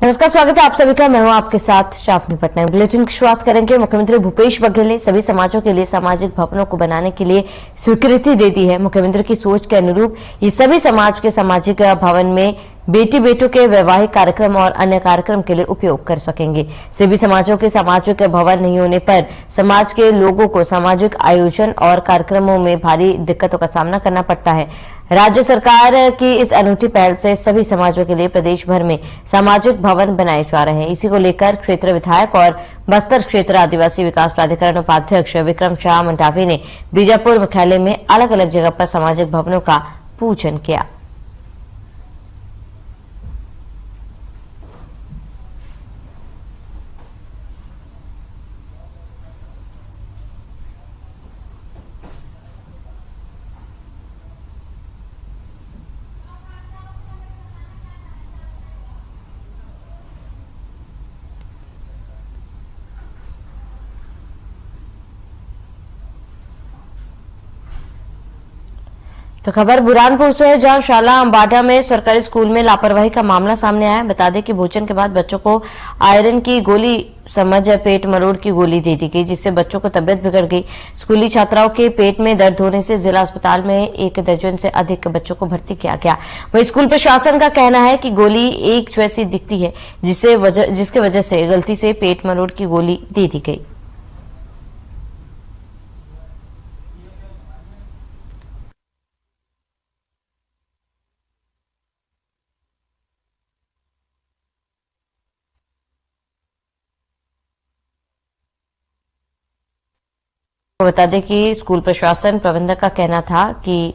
नमस्कार, स्वागत है आप सभी का। मैं हूं आपके साथ शाफनी पटनायक। बुलेटिन की शुरुआत करेंगे। मुख्यमंत्री भूपेश बघेल ने सभी समाजों के लिए सामाजिक भवनों को बनाने के लिए स्वीकृति दे दी है। मुख्यमंत्री की सोच के अनुरूप ये सभी समाज के सामाजिक भवन में बेटी बेटों के वैवाहिक कार्यक्रम और अन्य कार्यक्रम के लिए उपयोग कर सकेंगे। सभी समाजों के सामाजिक भवन नहीं होने पर समाज के लोगों को सामाजिक आयोजन और कार्यक्रमों में भारी दिक्कतों का सामना करना पड़ता है। राज्य सरकार की इस अनूठी पहल से सभी समाजों के लिए प्रदेश भर में सामाजिक भवन बनाए जा रहे हैं। इसी को लेकर क्षेत्र विधायक और बस्तर क्षेत्र आदिवासी विकास प्राधिकरण उपाध्यक्ष विक्रम शाह मंडावी ने बीजापुर मुख्यालय में अलग अलग जगह पर सामाजिक भवनों का पूजन किया। तो खबर बुरहानपुर से है, जहां शाला अंबाडा में सरकारी स्कूल में लापरवाही का मामला सामने आया। बता दें कि भोजन के बाद बच्चों को आयरन की गोली समझ पेट मरोड़ की गोली दे दी गई, जिससे बच्चों को तबियत बिगड़ गई। स्कूली छात्राओं के पेट में दर्द होने से जिला अस्पताल में 1 दर्जन से अधिक बच्चों को भर्ती किया गया। वहीं स्कूल प्रशासन का कहना है कि गोली एक जैसी दिखती है, जिसके वजह से गलती से पेट मरोड़ की गोली दे दी गई। बता दें कि स्कूल प्रशासन प्रबंधक का कहना था कि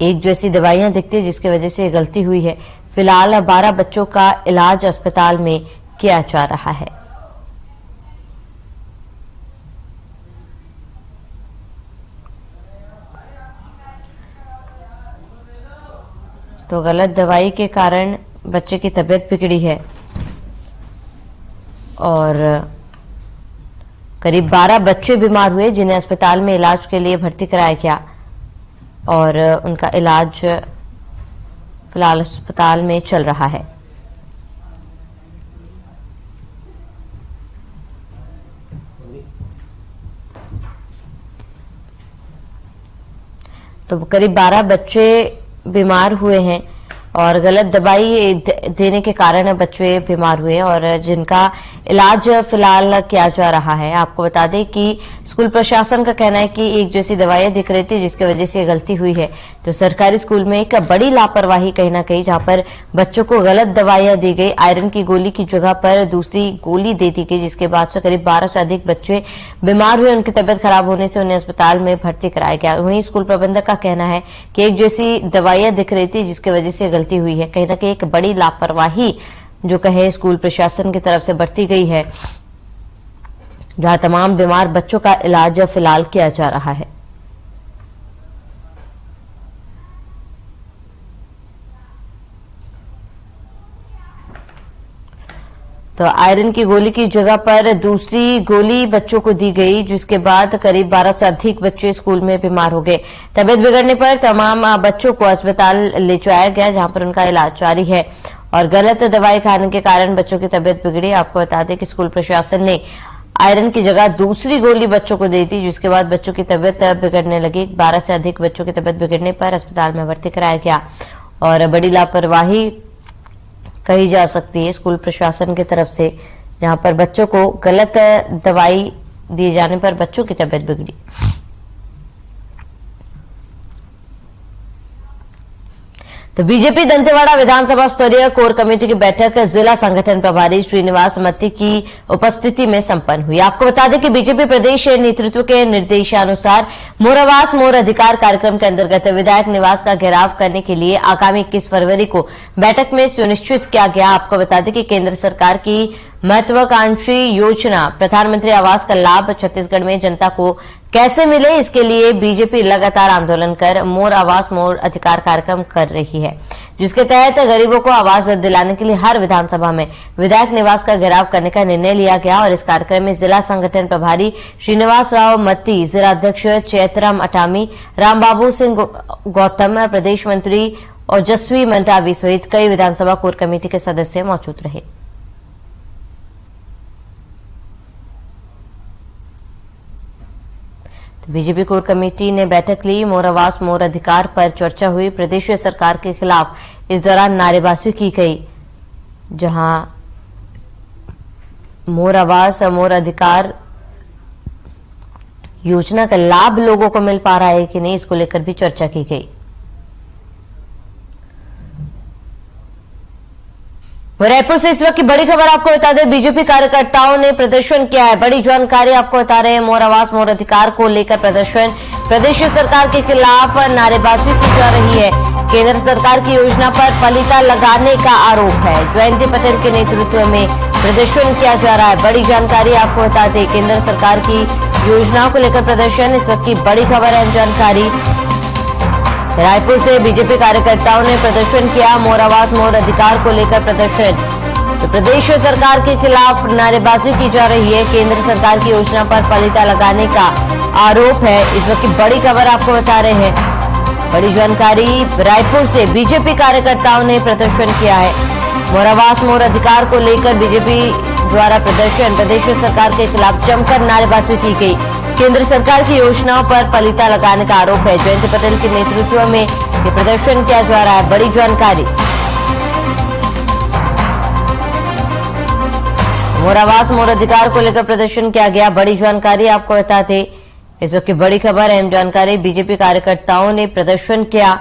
एक जैसी दवाइयां दिखती है, जिसकी वजह से गलती हुई है। फिलहाल 12 बच्चों का इलाज अस्पताल में किया जा रहा है। तो गलत दवाई के कारण बच्चे की तबीयत बिगड़ी है और करीब 12 बच्चे बीमार हुए, जिन्हें अस्पताल में इलाज के लिए भर्ती कराया गया और उनका इलाज फिलहाल अस्पताल में चल रहा है। तो करीब 12 बच्चे बीमार हुए हैं और गलत दवाई देने के कारण बच्चे बीमार हुए और जिनका इलाज फिलहाल किया जा रहा है। आपको बता दें कि स्कूल प्रशासन का कहना है कि एक जैसी दवाइयां दिख रही थी, जिसकी वजह से गलती हुई है। तो सरकारी स्कूल में एक बड़ी लापरवाही कहीं ना कहीं, जहां पर बच्चों को गलत दवाइयां दी गई। आयरन की गोली की जगह पर दूसरी गोली दे दी गई, जिसके बाद से करीब 12 से अधिक बच्चे बीमार हुए। उनकी तबियत खराब होने से उन्हें अस्पताल में भर्ती कराया गया। वहीं स्कूल प्रबंधक का कहना है कि एक जैसी दवाइयां दिख रही थी, जिसकी वजह से गलती हुई है। कहीं ना कहीं एक बड़ी लापरवाही जो कहे स्कूल प्रशासन की तरफ से बरती गई है, जहां तमाम बीमार बच्चों का इलाज फिलहाल किया जा रहा है। तो आयरन की गोली की जगह पर दूसरी गोली बच्चों को दी गई, जिसके बाद करीब 12 से अधिक बच्चे स्कूल में बीमार हो गए। तबियत बिगड़ने पर तमाम बच्चों को अस्पताल ले जाया गया, जहां पर उनका इलाज जारी है और गलत दवाई खाने के कारण बच्चों की तबियत बिगड़ी। आपको बता दें कि स्कूल प्रशासन ने आयरन की जगह दूसरी गोली बच्चों को दी थी, जिसके बाद बच्चों की तबियत बिगड़ने लगी। 12 से अधिक बच्चों की तबियत बिगड़ने पर अस्पताल में भर्ती कराया गया और बड़ी लापरवाही कही जा सकती है स्कूल प्रशासन की तरफ से, जहां पर बच्चों को गलत दवाई दिए जाने पर बच्चों की तबियत बिगड़ी। तो बीजेपी दंतेवाड़ा विधानसभा स्तरीय कोर कमेटी की बैठक जिला संगठन प्रभारी श्रीनिवास मत्ती की उपस्थिति में संपन्न हुई। आपको बता दें कि बीजेपी प्रदेश नेतृत्व के निर्देशानुसार मोर आवास मोर अधिकार कार्यक्रम के अंतर्गत विधायक निवास का घेराव करने के लिए आगामी 21 फरवरी को बैठक में सुनिश्चित किया गया। आपको बता दें कि केंद्र सरकार की महत्वाकांक्षी योजना प्रधानमंत्री आवास का लाभ छत्तीसगढ़ में जनता को कैसे मिले, इसके लिए बीजेपी लगातार आंदोलन कर मोर आवास मोर अधिकार कार्यक्रम कर रही है, जिसके तहत गरीबों को आवास दिलाने के लिए हर विधानसभा में विधायक निवास का घेराव करने का निर्णय लिया गया। और इस कार्यक्रम में जिला संगठन प्रभारी श्रीनिवास राव मत्ती, जिला अध्यक्ष चैतराम अटामी, रामबाबू सिंह गौतम, प्रदेश मंत्री और जसवी मंडावी सहित कई विधानसभा कोर कमेटी के सदस्य मौजूद रहे। बीजेपी कोर कमेटी ने बैठक ली। मोर आवास मोर अधिकार पर चर्चा हुई। प्रदेश सरकार के खिलाफ इस दौरान नारेबाजी की गई, जहां मोर आवास मोर अधिकार योजना का लाभ लोगों को मिल पा रहा है कि नहीं, इसको लेकर भी चर्चा की गई। रायपुर से इस वक्त की बड़ी खबर आपको बता दें, बीजेपी कार्यकर्ताओं ने प्रदर्शन किया है। बड़ी जानकारी आपको बता रहे हैं, मोर आवास मोर अधिकार को लेकर प्रदर्शन। प्रदेश सरकार के खिलाफ नारेबाजी की जा रही है। केंद्र सरकार की योजना पर पलीता लगाने का आरोप है। जयंती पटेल के नेतृत्व में प्रदर्शन किया जा रहा है। बड़ी जानकारी आपको बता दें, केंद्र सरकार की योजनाओं को लेकर प्रदर्शन, इस वक्त की बड़ी खबर है। जानकारी रायपुर से बीजेपी कार्यकर्ताओं ने प्रदर्शन किया। मोर आवास मोर अधिकार को लेकर प्रदर्शन। तो प्रदेश सरकार के खिलाफ नारेबाजी की जा रही है। केंद्र सरकार की योजना पर पलीता लगाने का आरोप है। इस वक्त की बड़ी खबर आपको बता रहे हैं। बड़ी जानकारी, रायपुर से बीजेपी कार्यकर्ताओं ने प्रदर्शन किया है। मोर आवास मोर अधिकार को लेकर बीजेपी द्वारा प्रदर्शन। प्रदेश सरकार के खिलाफ जमकर नारेबाजी की गई। केंद्र सरकार की योजनाओं पर पलीता लगाने का आरोप है। जयंती पटेल के नेतृत्व में ये प्रदर्शन किया जा रहा है। बड़ी जानकारी, मोर आवास मोर अधिकार को लेकर प्रदर्शन किया गया। बड़ी जानकारी आपको बता दें, इस वक्त की बड़ी खबर है। जानकारी, बीजेपी कार्यकर्ताओं ने प्रदर्शन किया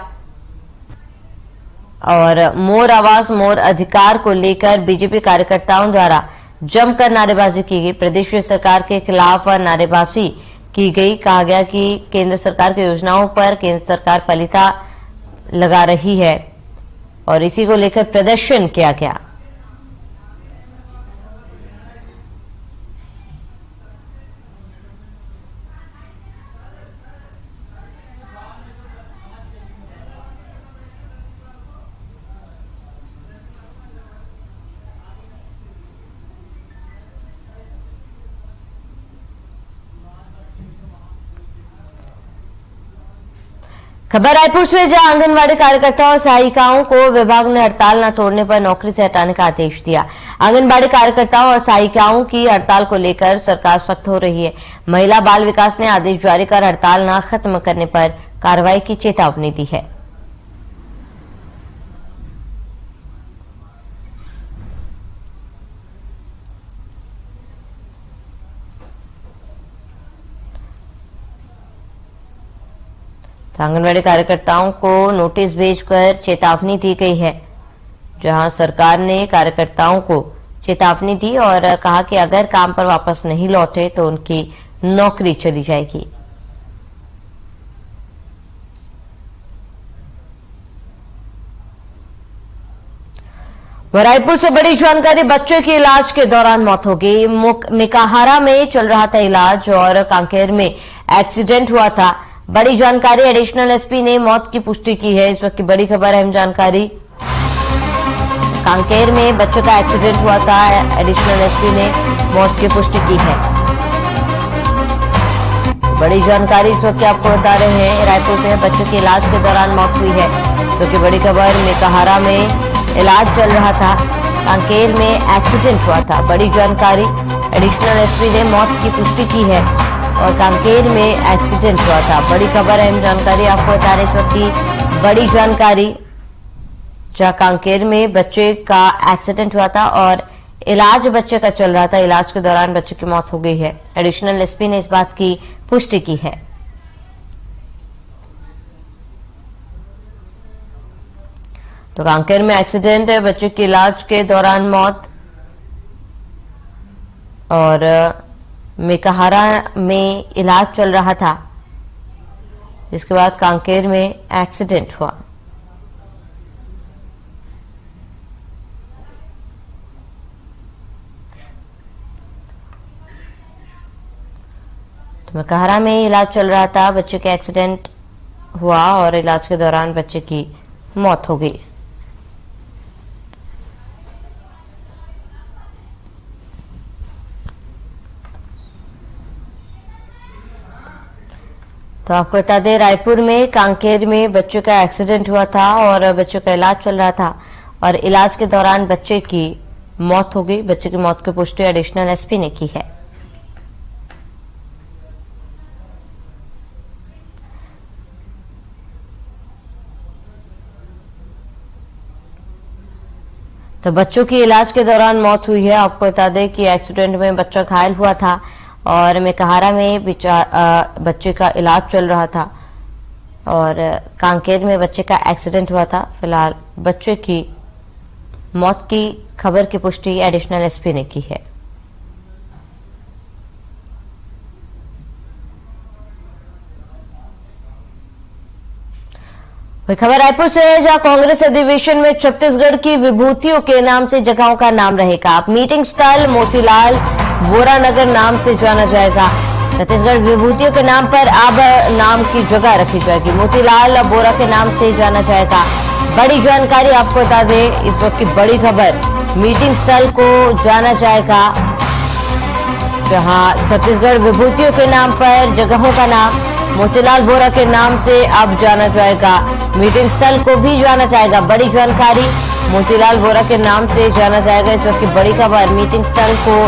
और मोर आवास मोर अधिकार को लेकर बीजेपी कार्यकर्ताओं द्वारा जमकर नारेबाजी की गई। प्रदेश सरकार के खिलाफ नारेबाजी की गई। कहा गया कि केंद्र सरकार की योजनाओं पर केंद्र सरकार पलीता लगा रही है और इसी को लेकर प्रदर्शन किया गया। खबर रायपुर से, जहां आंगनबाड़ी कार्यकर्ताओं और सहायिकाओं को विभाग ने हड़ताल न तोड़ने पर नौकरी से हटाने का आदेश दिया। आंगनबाड़ी कार्यकर्ताओं और सहायिकाओं की हड़ताल को लेकर सरकार सख्त हो रही है। महिला बाल विकास ने आदेश जारी कर हड़ताल न खत्म करने पर कार्रवाई की चेतावनी दी है। आंगनबाड़ी कार्यकर्ताओं को नोटिस भेजकर चेतावनी दी गई है, जहां सरकार ने कार्यकर्ताओं को चेतावनी दी और कहा कि अगर काम पर वापस नहीं लौटे तो उनकी नौकरी चली जाएगी। रायपुर से बड़ी जानकारी, बच्चे की इलाज के दौरान मौत हो गई। मेकाहारा में चल रहा था इलाज और कांकेर में एक्सीडेंट हुआ था। बड़ी जानकारी, एडिशनल एसपी ने मौत की पुष्टि की है। इस वक्त की बड़ी खबर है। जानकारी, कांकेर में बच्चों का एक्सीडेंट हुआ था। एडिशनल एसपी ने मौत की पुष्टि की है। बड़ी जानकारी इस वक्त आपको बता रहे हैं, रायपुर से बच्चों के इलाज के दौरान मौत हुई है। इस वक्त की बड़ी खबर, मेकाहारा में इलाज चल रहा था, कांकेर में एक्सीडेंट हुआ था। बड़ी जानकारी, एडिशनल एसपी ने मौत की पुष्टि की है और कांकेर में एक्सीडेंट हुआ था। बड़ी खबर है। जानकारी आपको बता रहे, इस वक्त की बड़ी जानकारी, जहां कांकेर में बच्चे का एक्सीडेंट हुआ था और इलाज बच्चे का चल रहा था। इलाज के दौरान बच्चे की मौत हो गई है। एडिशनल एसपी ने इस बात की पुष्टि की है। तो कांकेर में एक्सीडेंट है, बच्चे की इलाज के दौरान मौत और मेकाहारा में इलाज चल रहा था, जिसके बाद कांकेर में एक्सीडेंट हुआ। तो मेकाहारा में इलाज चल रहा था, बच्चे का एक्सीडेंट हुआ और इलाज के दौरान बच्चे की मौत हो गई। तो आपको बता दें, रायपुर में कांकेर में बच्चे का एक्सीडेंट हुआ था और बच्चे का इलाज चल रहा था और इलाज के दौरान बच्चे की मौत हो गई। बच्चे की मौत की पुष्टि एडिशनल एसपी ने की है। तो बच्चों की इलाज के दौरान मौत हुई है। आपको बता दें कि एक्सीडेंट में बच्चा घायल हुआ था और मेकहारा में बच्चे का इलाज चल रहा था और कांकेर में बच्चे का एक्सीडेंट हुआ था। फिलहाल बच्चे की मौत की खबर की पुष्टि एडिशनल एसपी ने की है। खबर रायपुर से है, जहां कांग्रेस अधिवेशन में छत्तीसगढ़ की विभूतियों के नाम से जगहों का नाम रहेगा। अब मीटिंग स्थल मोतीलाल बोरा नगर नाम से जाना जाएगा। छत्तीसगढ़ विभूतियों के नाम पर अब नाम की जगह रखी जाएगी। मोतीलाल बोरा के नाम से जाना जाएगा। बड़ी जानकारी आपको बता दें, इस वक्त की बड़ी खबर, मीटिंग स्थल को जाना जाएगा जहां छत्तीसगढ़ विभूतियों के नाम पर जगहों का नाम मोतीलाल बोरा के नाम से अब जाना जाएगा। मीटिंग स्थल को भी जाना जाएगा। बड़ी जानकारी, मोतीलाल बोरा के नाम से जाना जाएगा। इस वक्त की बड़ी खबर, मीटिंग स्थल को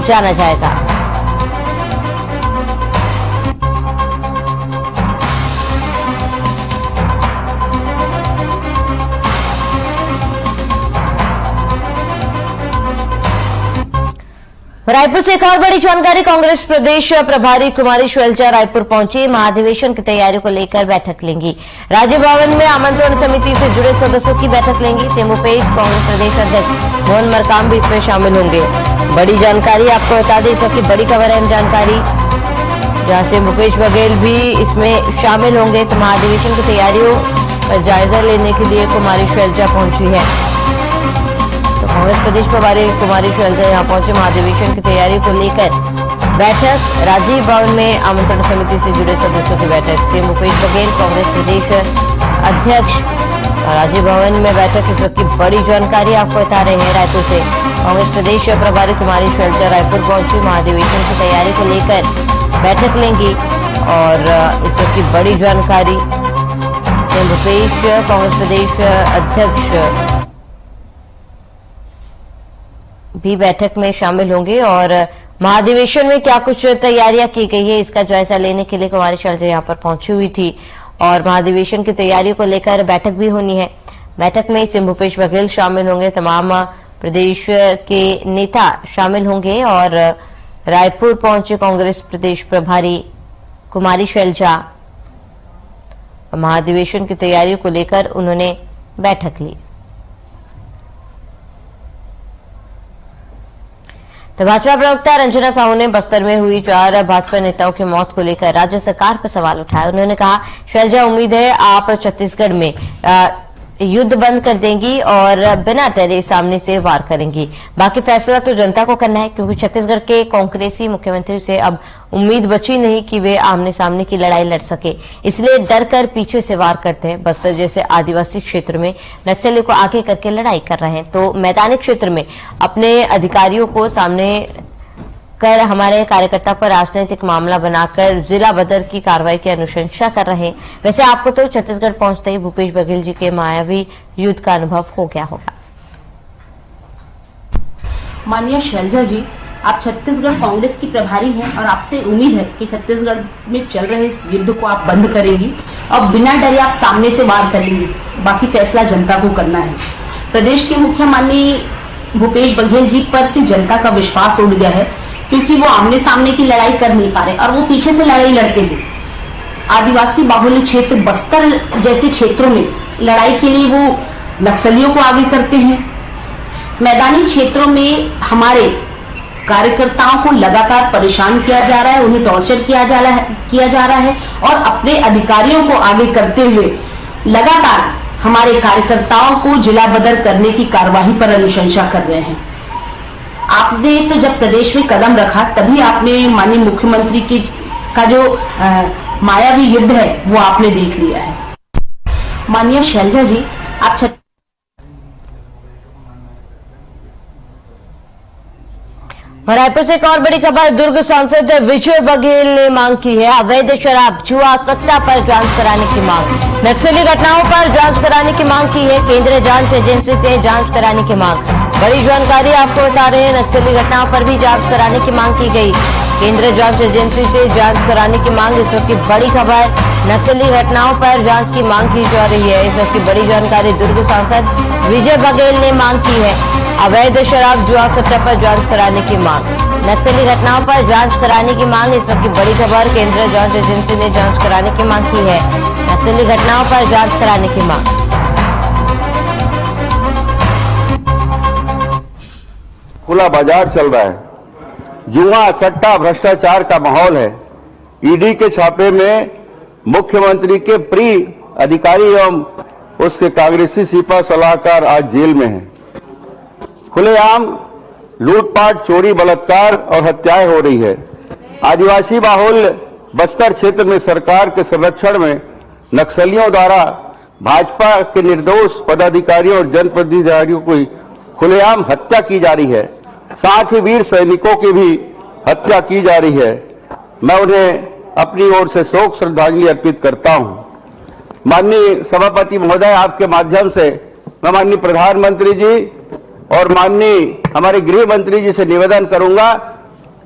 जाना जाएगा। रायपुर से एक और बड़ी जानकारी, कांग्रेस प्रदेश प्रभारी कुमारी शैलजा रायपुर पहुंची। महाधिवेशन की तैयारियों को लेकर बैठक लेंगी। राज्य भवन में आमंत्रण समिति से जुड़े सदस्यों की बैठक लेंगी। सीएम भूपेश, कांग्रेस प्रदेश अध्यक्ष मोहन मरकाम भी इसमें शामिल होंगे। बड़ी जानकारी आपको बता दें, इस वक्त की बड़ी खबर है जानकारी, जहां सीएम भूपेश बघेल भी इसमें शामिल होंगे। तो महाधिवेशन की तैयारियों का जायजा लेने के लिए कुमारी शैलजा पहुंची है। कांग्रेस प्रदेश प्रभारी कुमारी शैलजा यहां पहुंचे। महाधिवेशन की तैयारी को लेकर बैठक, राजीव भवन में आमंत्रण समिति से जुड़े सदस्यों की बैठक। सीएम भूपेश बघेल, कांग्रेस प्रदेश अध्यक्ष, राजीव भवन में बैठक। इस वक्त की बड़ी जानकारी आपको बता रहे हैं रायपुर से। कांग्रेस प्रदेश प्रभारी कुमारी शैलजा रायपुर पहुंची। महाधिवेशन की तैयारी को लेकर बैठक लेंगी और इस वक्त की बड़ी जानकारी, सीएम भूपेश, कांग्रेस प्रदेश अध्यक्ष भी बैठक में शामिल होंगे और महाधिवेशन में क्या कुछ तैयारियां की गई है इसका जायजा लेने के लिए कुमारी शैलजा यहां पर पहुंची हुई थी और महाधिवेशन की तैयारियों को लेकर बैठक भी होनी है। बैठक में सीएम भूपेश बघेल शामिल होंगे, तमाम प्रदेश के नेता शामिल होंगे और रायपुर पहुंचे कांग्रेस प्रदेश प्रभारी कुमारी शैलजा। महाधिवेशन की तैयारियों को लेकर उन्होंने बैठक ली। तो भाजपा प्रवक्ता रंजना साहू ने बस्तर में हुई 4 भाजपा नेताओं की मौत को लेकर राज्य सरकार पर सवाल उठाया। उन्होंने कहा, शैलजा, उम्मीद है आप छत्तीसगढ़ में युद्ध बंद कर देंगी और बिना डरे सामने से वार करेंगी। बाकी फैसला तो जनता को करना है, क्योंकि छत्तीसगढ़ के कांग्रेसी मुख्यमंत्री से अब उम्मीद बची नहीं कि वे आमने सामने की लड़ाई लड़ सके, इसलिए डर कर पीछे से वार करते हैं। बस्तर जैसे आदिवासी क्षेत्र में नक्सलियों को आगे करके लड़ाई कर रहे हैं, तो मैदानी क्षेत्र में अपने अधिकारियों को सामने कर हमारे कार्यकर्ता पर राजनीतिक मामला बनाकर जिला बदर की कार्रवाई की अनुशंसा कर रहे हैं। वैसे आपको तो छत्तीसगढ़ पहुंचते ही भूपेश बघेल जी के मायावी युद्ध का अनुभव हो गया होगा। माननीय शैलजा जी, आप छत्तीसगढ़ कांग्रेस की प्रभारी हैं और आपसे उम्मीद है कि छत्तीसगढ़ में चल रहे इस युद्ध को आप बंद करेंगी और बिना डरे आप सामने से वार करेंगी। बाकी फैसला जनता को करना है। प्रदेश के मुख्य माननीय भूपेश बघेल जी पर से जनता का विश्वास उड़ गया है, क्योंकि वो आमने सामने की लड़ाई कर नहीं पा रहे और वो पीछे से लड़ाई लड़ते हैं। आदिवासी बाहुल्य क्षेत्र बस्तर जैसे क्षेत्रों में लड़ाई के लिए वो नक्सलियों को आगे करते हैं। मैदानी क्षेत्रों में हमारे कार्यकर्ताओं को लगातार परेशान किया जा रहा है, उन्हें टॉर्चर किया जा रहा है और अपने अधिकारियों को आगे करते हुए लगातार हमारे कार्यकर्ताओं को जिला बदर करने की कार्यवाही पर अनुशंसा कर रहे हैं। आपने तो जब प्रदेश में कदम रखा तभी आपने माननीय मुख्यमंत्री की का जो मायावी युद्ध है वो आपने देख लिया है। माननीय शैलजा जी, आप रायपुर से एक और बड़ी खबर, दुर्ग सांसद विजय बघेल ने मांग की है अवैध शराब जुआ सट्टा पर जांच कराने की मांग। नक्सली घटनाओं पर जांच कराने की मांग की है, केंद्रीय जांच एजेंसी से जांच कराने की मांग। बड़ी जानकारी आपको बता रहे हैं, नक्सली घटनाओं पर भी जांच कराने की मांग की गई। केंद्रीय जांच एजेंसी से जांच कराने की मांग, इस वक्त की बड़ी खबर, नक्सली घटनाओं पर जांच की मांग की जा रही है। इस वक्त की बड़ी जानकारी, दुर्ग सांसद विजय बघेल ने मांग की है अवैध शराब जुआ सट्टा पर जांच कराने की मांग। नक्सली घटनाओं पर जांच कराने की मांग, इस वक्त की बड़ी खबर, केंद्रीय जांच एजेंसी ने जांच कराने की मांग की है। नक्सली घटनाओं पर जांच कराने की मांग। खुला बाजार चल रहा है, जुआ सट्टा भ्रष्टाचार का माहौल है। ईडी के छापे में मुख्यमंत्री के प्रिय अधिकारी एवं उसके कांग्रेसी सिपा सलाहकार आज जेल में हैं। खुलेआम लूटपाट, चोरी, बलात्कार और हत्याएं हो रही है। आदिवासी बाहुल बस्तर क्षेत्र में सरकार के संरक्षण में नक्सलियों द्वारा भाजपा के निर्दोष पदाधिकारियों और जनप्रतिनिधियों की खुलेआम हत्या की जा रही है। साथ ही वीर सैनिकों की भी हत्या की जा रही है। मैं उन्हें अपनी ओर से शोक श्रद्धांजलि अर्पित करता हूं। माननीय सभापति महोदय, आपके माध्यम से मैं माननीय प्रधानमंत्री जी और माननीय हमारे गृह मंत्री जी से निवेदन करूंगा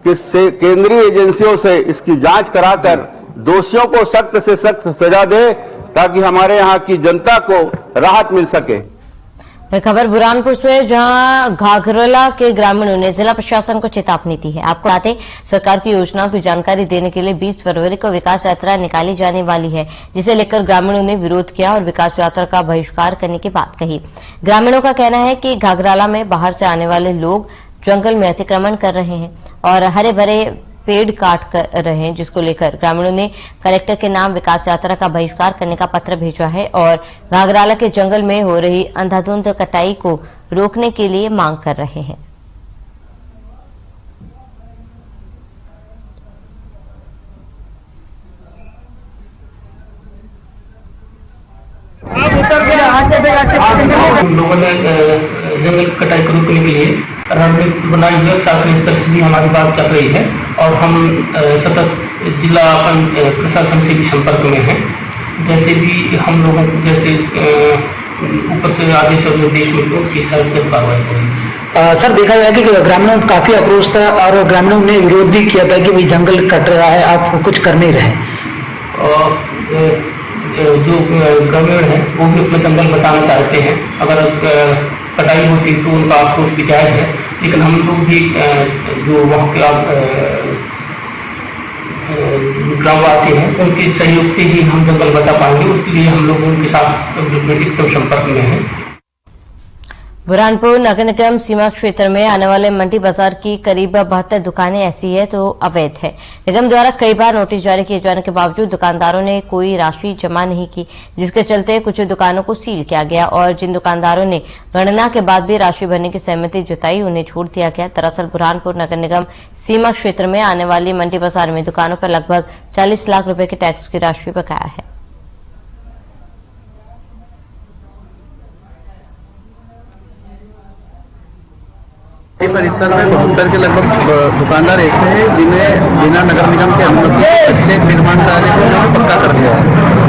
कि केंद्रीय एजेंसियों से इसकी जांच कराकर दोषियों को सख्त से सख्त सजा दे, ताकि हमारे यहां की जनता को राहत मिल सके। खबर बुरहानपुर से है, जहां घाघरला के ग्रामीणों ने जिला प्रशासन को चेतावनी दी है। आपको बताते सरकार की योजनाओं की जानकारी देने के लिए 20 फरवरी को विकास यात्रा निकाली जाने वाली है, जिसे लेकर ग्रामीणों ने विरोध किया और विकास यात्रा का बहिष्कार करने की बात कही। ग्रामीणों का कहना है कि घाघराला में बाहर से आने वाले लोग जंगल में अतिक्रमण कर रहे हैं और हरे भरे पेड़ काट कर रहे हैं, जिसको लेकर ग्रामीणों ने कलेक्टर के नाम विकास यात्रा का बहिष्कार करने का पत्र भेजा है और घाघराला के जंगल में हो रही अंधाधुंध कटाई को रोकने के लिए मांग कर रहे हैं। हम लोगों ने जंगल कटाई को रोकने के लिए रणनीति बनाई है। शासन स्तर से भी हमारी बात चल रही है और हम सतत जिला प्रशासन से भी संपर्क में हैं। जैसे भी हम लोगों को जैसे ऊपर से आदेश और निर्देश मिले उसकी सख्त कार्रवाई करेंगे। सर, देखा गया कि ग्रामीणों में काफी आक्रोश था और ग्रामीणों ने विरोध भी किया था कि भाई जंगल कट रहा है, आप कुछ कर नहीं रहे। जो ग्रामीण है वो भी अपना जंगल बचाना चाहते हैं। अगर कटाई होती तो उनका आक्रोश भी जायज है, लेकिन हम लोग भी जो वहाँ के ग्रामवासी हैं उनके सहयोग से ही हम जंगल बचा पाएंगे, इसलिए हम लोग उनके साथ एकदम संपर्क में हैं। बुरहानपुर नगर निगम सीमा क्षेत्र में आने वाले मंडी बाजार की करीब 72 दुकानें ऐसी है तो अवैध है। निगम द्वारा कई बार नोटिस जारी किए जाने के बावजूद दुकानदारों ने कोई राशि जमा नहीं की, जिसके चलते कुछ दुकानों को सील किया गया और जिन दुकानदारों ने गणना के बाद भी राशि भरने की सहमति जताई उन्हें छोड़ दिया गया। दरअसल बुरहानपुर नगर निगम सीमा क्षेत्र में आने वाली मंडी बाजार में दुकानों पर लगभग 40 लाख रुपए के टैक्स की राशि बकाया है। परिसर में 72 के लगभग दुकानदार ऐसे हैं जिन्हें बिना नगर निगम के अनुमति अच्छे निर्माण कार्य को उन्होंने पक्का कर दिया है।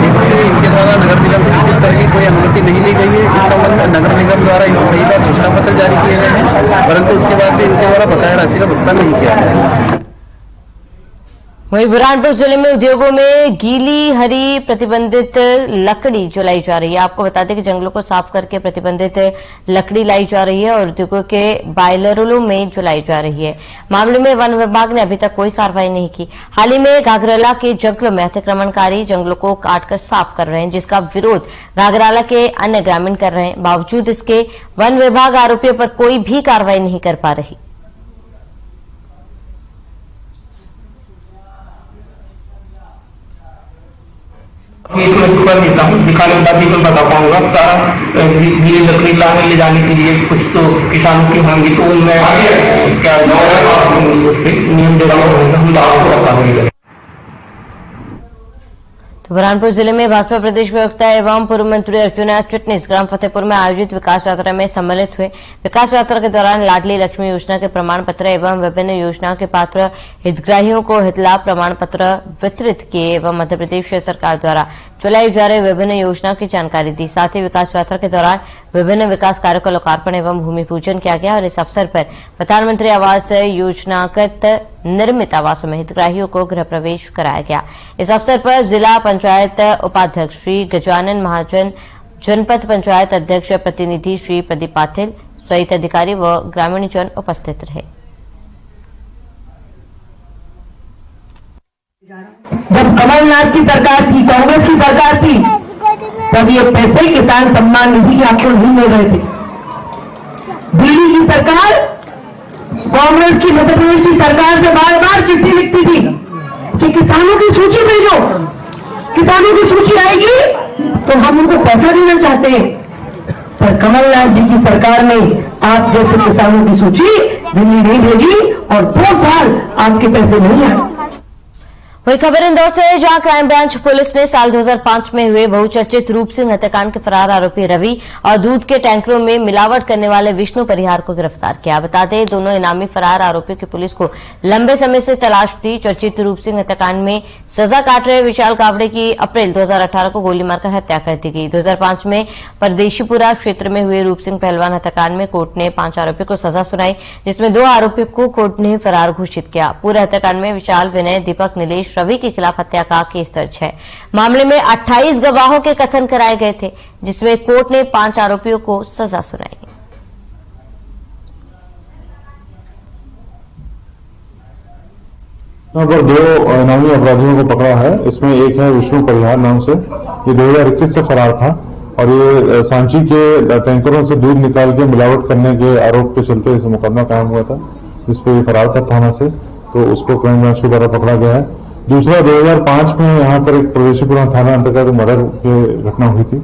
इसलिए इनके द्वारा नगर निगम से किसी तरह की कोई अनुमति नहीं ली गई है। इस संबंध में नगर निगम द्वारा कई बार सूचना पत्र जारी किए गए हैं, परंतु उसके बाद भी इनके द्वारा बकाया राशि का भुगतान नहीं किया गया है। वहीं बुरहानपुर जिले में उद्योगों में गीली हरी प्रतिबंधित लकड़ी जलाई जा रही है। आपको बता दें कि जंगलों को साफ करके प्रतिबंधित लकड़ी लाई जा रही है और उद्योगों के बायलरों में जलाई जा रही है। मामले में वन विभाग ने अभी तक कोई कार्रवाई नहीं की। हाल ही में घाघराला के जंगलों में अतिक्रमणकारी जंगलों को काटकर साफ कर रहे हैं, जिसका विरोध घाघराला के अन्य ग्रामीण कर रहे हैं। बावजूद इसके वन विभाग आरोपियों पर कोई भी कार्रवाई नहीं कर पा रही। इसमें दुकान देता हूँ, दिखाने के बाद भी मैं बता पाऊंगा। सारा गीली लकड़ी लाने ले जाने के लिए कुछ तो किसानों की होंगी, तो उनमें क्या नियम दे रहा हूँ, हम आपको बता देंगे। तो बुरहानपुर जिले में भाजपा प्रदेश प्रवक्ता एवं पूर्व मंत्री अर्जुन चिटनीस ग्राम फतेहपुर में आयोजित विकास यात्रा में सम्मिलित हुए। विकास यात्रा के दौरान लाडली लक्ष्मी योजना के प्रमाण पत्र एवं विभिन्न योजनाओं के पात्र हितग्राहियों को हित लाभ प्रमाण पत्र वितरित किए एवं मध्य प्रदेश सरकार द्वारा चलाई जा रही विभिन्न योजनाओं की जानकारी दी। साथ ही विकास यात्रा के दौरान विभिन्न विकास कार्यों का लोकार्पण एवं भूमि पूजन किया गया और इस अवसर पर प्रधानमंत्री आवास योजनाकृत निर्मित आवासों में हितग्राहियों को गृह प्रवेश कराया गया। इस अवसर पर जिला पंचायत उपाध्यक्ष श्री गजानन महाजन, जनपद पंचायत अध्यक्ष प्रतिनिधि श्री प्रदीप पाटिल सहित अधिकारी व ग्रामीणजन उपस्थित रहे। जब कमलनाथ की सरकार थी, कांग्रेस की सरकार थी, तब ये पैसे किसान सम्मान निधि के आपको नहीं मिल रहे थे। दिल्ली की सरकार कांग्रेस की मध्य प्रदेश की सरकार से बार बार चिट्ठी लिखती थी कि किसानों की सूची भेजो, किसानों की सूची आएगी तो हम उनको पैसा देना चाहते हैं। पर कमलनाथ जी की सरकार ने आप जैसे किसानों की सूची दिल्ली नहीं भेजी और 2 साल आपके पैसे नहीं आए। वही खबर इंदौर से, जहां क्राइम ब्रांच पुलिस ने साल 2005 में हुए बहुचर्चित रूप सिंह हत्याकांड के फरार आरोपी रवि और दूध के टैंकरों में मिलावट करने वाले विष्णु परिहार को गिरफ्तार किया। बता दें, दोनों इनामी फरार आरोपियों की पुलिस को लंबे समय से तलाश थी। चर्चित रूप सिंह हत्याकांड में सजा काट रहे विशाल कावड़े की अप्रैल 2018 को गोली मारकर हत्या कर दी गई। 2005 में परदेशीपुरा क्षेत्र में हुए रूप सिंह पहलवान हत्याकांड में कोर्ट ने 5 आरोपियों को सजा सुनाई, जिसमें 2 आरोपियों को कोर्ट ने फरार घोषित किया। पूरे हत्याकांड में विशाल, विनय, दीपक, नीलेश, रवि के खिलाफ हत्या का केस दर्ज है। मामले में 28 गवाहों के कथन कराए गए थे, जिसमें कोर्ट ने 5 आरोपियों को सजा सुनाई। यहाँ पर 2 इनामी अपराधियों को पकड़ा है। इसमें एक है विष्णु परिहार नाम से, ये 2021 से फरार था और ये सांची के टैंकरों से दूध निकाल के मिलावट करने के आरोप के चलते इस मुकदमा कायम हुआ था, जिस पर ये फरार था थाना से, तो उसको क्राइम ब्रांच के द्वारा पकड़ा गया है। दूसरा 2005 में यहाँ पर एक प्रवेशीपुरा थाना अंतर्गत मर्डर की घटना हुई थी।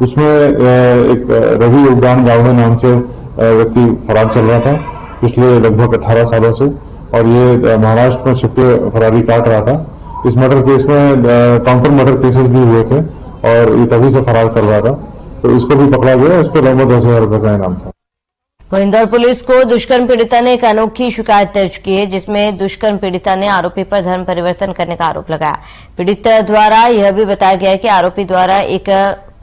उसमें एक रवि योगदान गावड़े नाम से व्यक्ति फरार चल रहा था पिछले लगभग 18 सालों से, और ये महाराष्ट्र में छिपके फरारी काट रहा था। इस मर्डर केस में काउंटर मर्डर केसेस भी हुए थे और ये तभी से फरार चल रहा था, तो इसको भी पकड़ा गया। इस पर लगभग 10,000 रुपये का इनाम था। वहीं इंदौर पुलिस को दुष्कर्म पीड़िता ने एक अनोखी शिकायत दर्ज की है, जिसमें दुष्कर्म पीड़िता ने आरोपी पर धर्म परिवर्तन करने का आरोप लगाया। पीड़िता द्वारा यह भी बताया गया है कि आरोपी द्वारा एक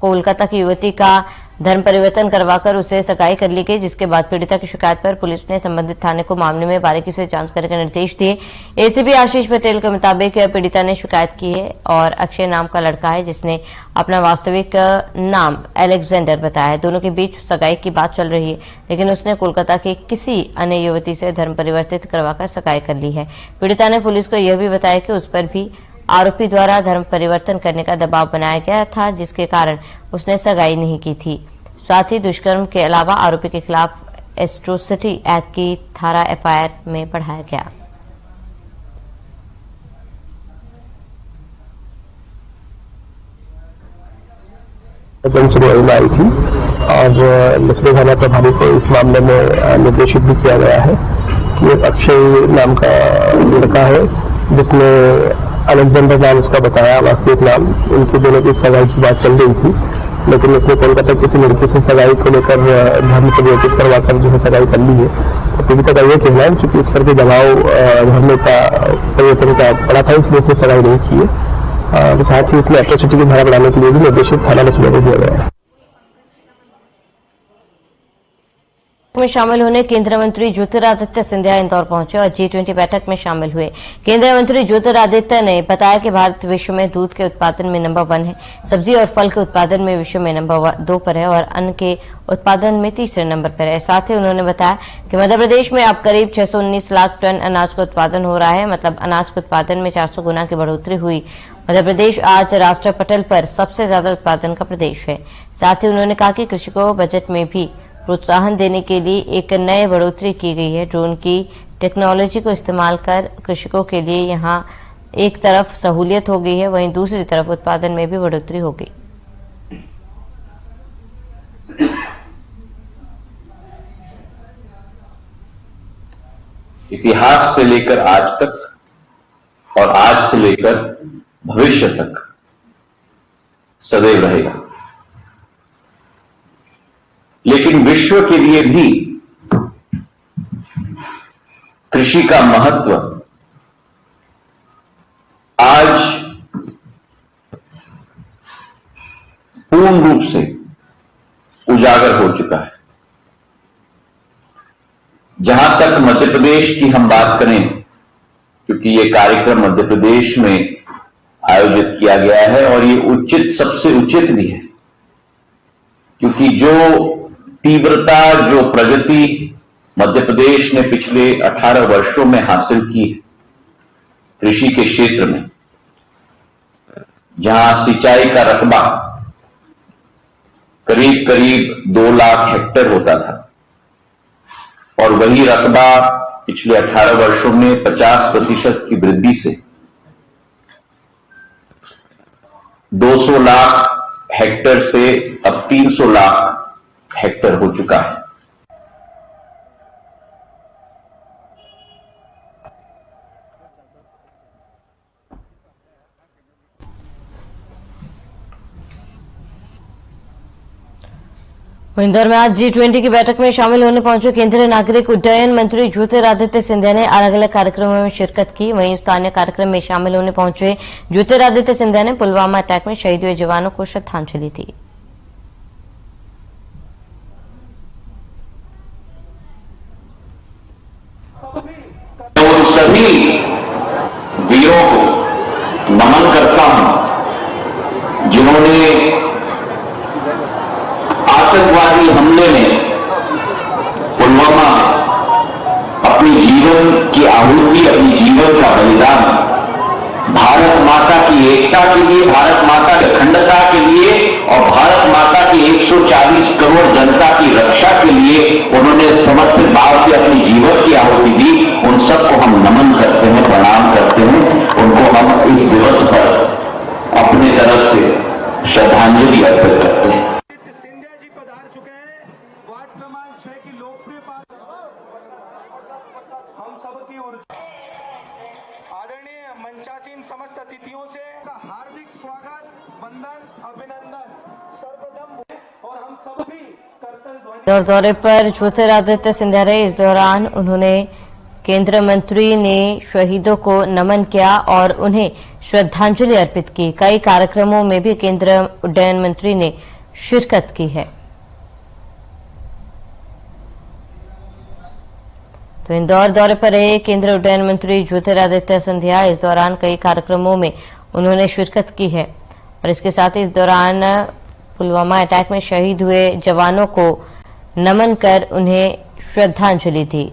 कोलकाता की युवती का धर्म परिवर्तन करवाकर उसे सगाई कर ली गई, जिसके बाद पीड़िता की शिकायत पर पुलिस ने संबंधित थाने को मामले में बारीकी से जांच करने के निर्देश दिए। एसीपी आशीष पटेल के मुताबिक पीड़िता ने शिकायत की है और अक्षय नाम का लड़का है, जिसने अपना वास्तविक नाम अलेक्जेंडर बताया है। दोनों के बीच सगाई की बात चल रही है, लेकिन उसने कोलकाता की किसी अन्य युवती से धर्म परिवर्तित करवाकर सगाई कर ली है। पीड़िता ने पुलिस को यह भी बताया कि उस पर भी आरोपी द्वारा धर्म परिवर्तन करने का दबाव बनाया गया था, जिसके कारण उसने सगाई नहीं की थी। साथ ही दुष्कर्म के अलावा आरोपी के खिलाफ एट्रोसिटी एक्ट की धारा एफआईआर में बढ़ाया गया। जनसुनवाई आई थी और लक्ष्मी थाना प्रभारी को इस मामले में निर्देशित भी किया गया है कि एक अक्षय नाम का लड़का है, जिसने अलेक्जेंडर नाम उसका बताया वास्तविक नाम। उनकी दोनों की सगाई की बात चल रही थी, लेकिन उसने कोलकाता किसी लड़की से सगाई को लेकर धर्म परिवर्तित करवाकर जो है सगाई कर ली है। तो पीड़िता का यह कहना है क्योंकि इस पर भी दबाव धर्म का परिवर्तन का पड़ा था, इसलिए उसने सगाई नहीं की है। साथ ही इसमें एट्रोसिटी की धारा बढ़ाने के लिए भी निर्देशित थाना में दिया गया है। में शामिल होने केंद्रीय मंत्री ज्योतिरादित्य सिंधिया इंदौर पहुंचे और G20 बैठक में शामिल हुए। केंद्रीय मंत्री ज्योतिरादित्य ने बताया कि भारत विश्व में दूध के उत्पादन में नंबर 1 है, सब्जी और फल के उत्पादन में विश्व में नंबर 2 पर है और अन्न के उत्पादन में तीसरे नंबर पर है। साथ ही उन्होंने बताया कि मध्य प्रदेश में अब करीब 619 लाख टन अनाज का उत्पादन हो रहा है, मतलब अनाज के उत्पादन में 400 गुना की बढ़ोतरी हुई। मध्य प्रदेश आज राष्ट्रीय पटल पर सबसे ज्यादा उत्पादन का प्रदेश है। साथ ही उन्होंने कहा कि कृषि को बजट में भी प्रोत्साहन देने के लिए एक नए बढ़ोतरी की गई है। ड्रोन की टेक्नोलॉजी को इस्तेमाल कर कृषकों के लिए यहां एक तरफ सहूलियत हो गई है, वहीं दूसरी तरफ उत्पादन में भी बढ़ोतरी हो गई। इतिहास से लेकर आज तक और आज से लेकर भविष्य तक सदैव रहेगा। लेकिन विश्व के लिए भी कृषि का महत्व आज पूर्ण रूप से उजागर हो चुका है। जहां तक मध्य प्रदेश की हम बात करें, क्योंकि ये कार्यक्रम मध्य प्रदेश में आयोजित किया गया है और ये उचित, सबसे उचित भी है, क्योंकि जो तीव्रता, जो प्रगति मध्य प्रदेश ने पिछले 18 वर्षों में हासिल की है कृषि के क्षेत्र में, जहां सिंचाई का रकबा करीब करीब 2 लाख हेक्टेयर होता था और वही रकबा पिछले 18 वर्षों में 50% की वृद्धि से 200 लाख हेक्टेयर से अब 300 लाख हेक्टेयर हो चुका है। इंदौर में आज G20 की बैठक में शामिल होने पहुंचे केंद्रीय नागरिक उड्डयन मंत्री ज्योतिरादित्य सिंधिया ने अलग अलग कार्यक्रमों में शिरकत की। वहीं स्थानीय कार्यक्रम में शामिल होने पहुंचे ज्योतिरादित्य सिंधिया ने पुलवामा अटैक में शहीद हुए जवानों को श्रद्धांजलि दी। उन सभी वीरों को नमन करता हूं जिन्होंने आतंकवादी हमले में पुलवामा अपनी जीवन की आहुति, अपनी जीवन का बलिदान भारत माता की एकता के लिए, भारत माता की अखंडता के लिए और भारत माता की 140 करोड़ जनता की रक्षा के लिए उन्होंने समर्पित भाव से अपनी जीवन की आहुति दी। उन सबको हम नमन करते हैं, प्रणाम करते हैं। उनको हम इस दिवस पर अपने तरफ से श्रद्धांजलि अर्पित करते हैं। आदरणीय मंचासीन समस्त अतिथियों से हार्दिक स्वागत, वंदन, अभिनंदन सर्वप्रथम और हम सभी कर्तव्य दौरे पर ज्योतिरादित्य सिंधिया रहे। इस दौरान उन्होंने केंद्रीय मंत्री ने शहीदों को नमन किया और उन्हें श्रद्धांजलि अर्पित की। कई कार्यक्रमों में भी केंद्रीय उड्डयन मंत्री ने शिरकत की है। तो इंदौर दौरे पर रहे केंद्रीय उड्डयन मंत्री ज्योतिरादित्य सिंधिया, इस दौरान कई कार्यक्रमों में उन्होंने शिरकत की है और इसके साथ ही इस दौरान पुलवामा अटैक में शहीद हुए जवानों को नमन कर उन्हें श्रद्धांजलि दी।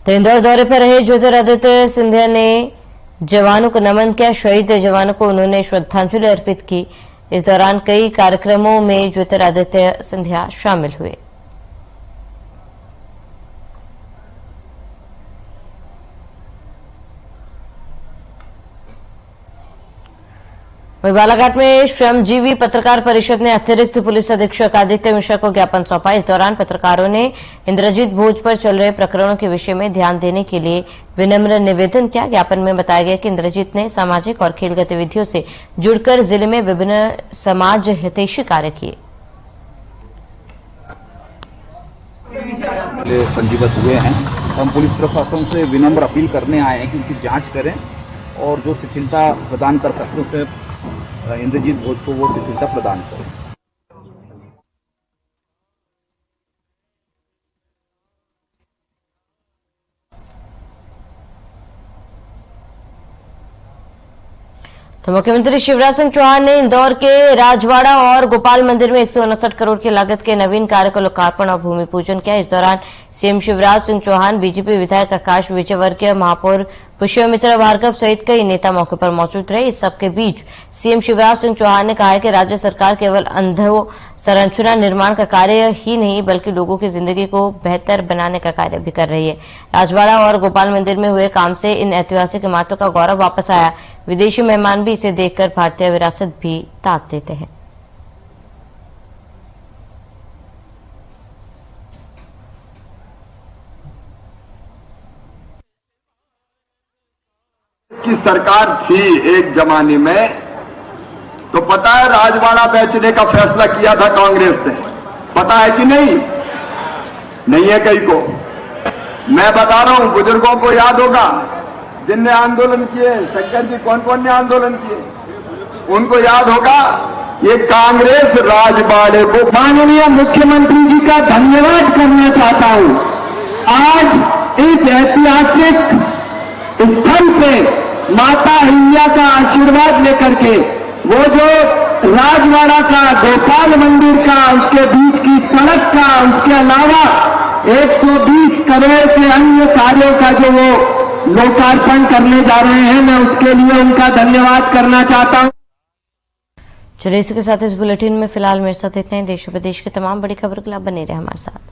तो इंदौर दौरे पर रहे ज्योतिरादित्य सिंधिया ने जवानों को नमन किया, शहीद जवानों को उन्होंने श्रद्धांजलि अर्पित की। इस दौरान कई कार्यक्रमों में ज्योतिरादित्य सिंधिया शामिल हुए। वहीं बालाघाट में श्रमजीवी पत्रकार परिषद ने अतिरिक्त पुलिस अधीक्षक आदित्य मिश्रा को ज्ञापन सौंपा। इस दौरान पत्रकारों ने इंद्रजीत भोज पर चल रहे प्रकरणों के विषय में ध्यान देने के लिए विनम्र निवेदन किया। ज्ञापन में बताया गया कि इंद्रजीत ने सामाजिक और खेल गतिविधियों से जुड़कर जिले में विभिन्न समाज हितैषी कार्य किए। पंजीबद्ध हुए हैं, हम पुलिस प्रशासन से विनम्र अपील करने आए हैं कि उनकी जांच करें और जो शिथिलता प्रदान कर सकते उसे इंद्रजीत भोज को वो शिथिलता प्रदान करें। तो मुख्यमंत्री शिवराज सिंह चौहान ने इंदौर के राजवाड़ा और गोपाल मंदिर में 159 करोड़ की लागत के नवीन कार्य का लोकार्पण और भूमि पूजन किया। इस दौरान सीएम शिवराज सिंह चौहान, बीजेपी विधायक आकाश विजयवर्गीय, महापौर पुष्यमित्रा भार्गव सहित कई नेता मौके पर मौजूद रहे। इस सबके बीच सीएम शिवराज सिंह चौहान ने कहा है कि राज्य सरकार केवल संरचना निर्माण का कार्य ही नहीं बल्कि लोगों की जिंदगी को बेहतर बनाने का कार्य भी कर रही है। राजवाड़ा और गोपाल मंदिर में हुए काम से इन ऐतिहासिक इमारतों का गौरव वापस आया। विदेशी मेहमान भी इसे देखकर भारतीय विरासत भी ताक देते हैं। सरकार थी एक जमाने में, तो पता है राजवाड़ा बेचने का फैसला किया था कांग्रेस ने, पता है कि नहीं? नहीं है कई को। मैं बता रहा हूं, बुजुर्गों को याद होगा जिनने आंदोलन किए, शंकर जी कौन कौन ने आंदोलन किए, उनको याद होगा। ये कांग्रेस राजवाड़े को, माननीय मुख्यमंत्री जी का धन्यवाद करना चाहता हूं। आज इस ऐतिहासिक स्थल पे माता अहिल्या का आशीर्वाद लेकर के वो जो राजवाड़ा का, गोपाल मंदिर का, उसके बीच की सड़क का, उसके अलावा 120 करोड़ के अन्य कार्यों का जो वो लोकार्पण करने जा रहे हैं, मैं उसके लिए उनका धन्यवाद करना चाहता हूं। चलिए, इसके साथ इस बुलेटिन में फिलहाल मेरे साथ इतना ही। देश और प्रदेश की तमाम बड़ी खबर के लिए बने रहे हमारे साथ।